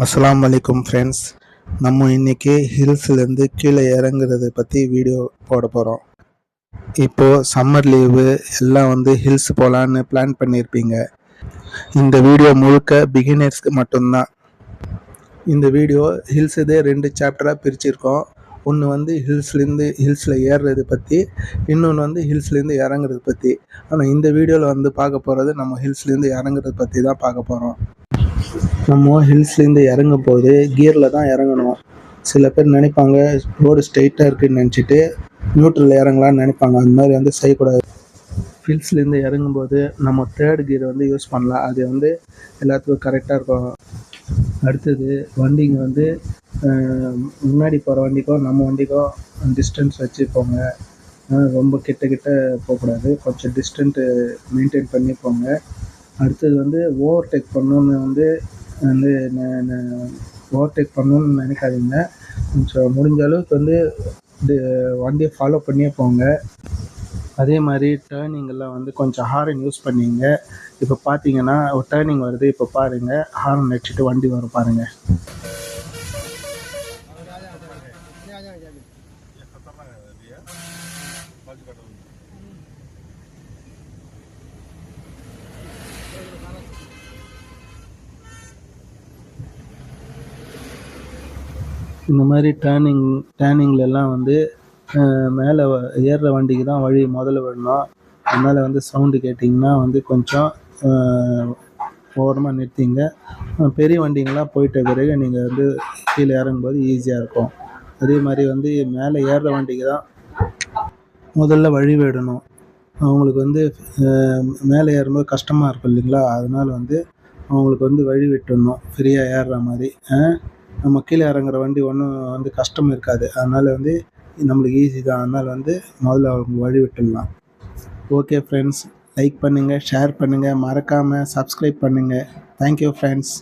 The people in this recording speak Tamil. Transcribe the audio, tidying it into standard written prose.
அஸ்ஸலாமு அலைக்கும் ஃப்ரெண்ட்ஸ். நம்ம இன்னைக்கு ஹில்ஸ்லேருந்து கீழே இறங்குறத பற்றி வீடியோ போட போகிறோம். இப்போது சம்மர் லீவு எல்லாம் ஹில்ஸ் போகலான்னு பிளான் பண்ணியிருப்பீங்க. இந்த வீடியோ முழுக்க பிகினர்ஸ்க்கு மட்டும்தான். இந்த வீடியோ ஹில்ஸ் இதே 2 சாப்டராக பிரிச்சிருக்கோம். ஒன்று ஹில்ஸில் ஏறுறது பற்றி, இன்னொன்று ஹில்ஸ்லேருந்து இறங்குறது பற்றி. ஆனால் இந்த வீடியோவில் பார்க்க போகிறது நம்ம ஹில்ஸ்லேருந்து இறங்குறது பற்றி தான் பார்க்க போகிறோம். நம்ம ஹில்ஸ்லேருந்து இறங்கும் போது கியரில் தான் இறங்கணும். சில பேர் நினைப்பாங்க ரோடு ஸ்ட்ரெயிட்டாக இருக்குதுன்னு நினச்சிட்டு நியூட்ரலில் இறங்கலான்னு நினைப்பாங்க. அந்த மாதிரி செய்யக்கூடாது. ஹில்ஸ்லேருந்து இறங்கும்போது நம்ம 3rd கியர் யூஸ் பண்ணலாம். அது எல்லாத்துக்கும் கரெக்டாக இருக்கும். அடுத்தது வண்டிங்க முன்னாடி போகிற வண்டிக்கும் நம்ம வண்டிக்கும் டிஸ்டன்ஸ் வச்சு போங்க. ரொம்ப கிட்ட போகக்கூடாது. கொஞ்சம் டிஸ்டன்ட்டு மெயின்டைன் பண்ணி போங்க. அடுத்தது ஓவர்டேக் பண்ணணுன்னு ஓவர்டேக் பண்ணணுன்னு நினைக்காதீங்க. கொஞ்சம் முடிஞ்ச அளவுக்கு வண்டியை ஃபாலோ பண்ணியே போங்க. அதே மாதிரி டேர்னிங்கெல்லாம் கொஞ்சம் ஹாரன் யூஸ் பண்ணிங்க. இப்போ பார்த்தீங்கன்னா ஒரு டேர்னிங் வருது. இப்போ பாருங்கள், ஹாரன் அடிச்சுட்டு வண்டி வரும் பாருங்கள். இந்த மாதிரி டேர்னிங்லலாம் மேலே ஏறுற வண்டிக்கு தான் வழி முதல்ல விடணும். அதனால் சவுண்டு கேட்டிங்கன்னா கொஞ்சம் ஓரமாக நிறுத்திங்க. பெரிய வண்டிங்கெலாம் போயிட்ட பிறகு நீங்கள் கீழே இறங்கும்போது ஈஸியாக இருக்கும். அதே மாதிரி மேலே ஏறுற வண்டிக்கு தான் முதல்ல வழி விடணும். அவங்களுக்கு மேலே ஏறும்போது கஷ்டமாக இருக்கும் இல்லைங்களா? அதனால் அவங்களுக்கு வழி விட்டுடணும், ஃப்ரீயாக ஏறுற மாதிரி. நம்ம கீழே இறங்குற வண்டி ஒன்றும் கஷ்டம் இருக்காது. அதனால் நம்மளுக்கு ஈஸி தான். அதனால் முதல்ல அவங்க வழி விட்டுடலாம். ஓகே ஃப்ரெண்ட்ஸ், லைக் பண்ணுங்கள், ஷேர் பண்ணுங்கள், மறக்காமல் சப்ஸ்கிரைப் பண்ணுங்கள். Thank you friends.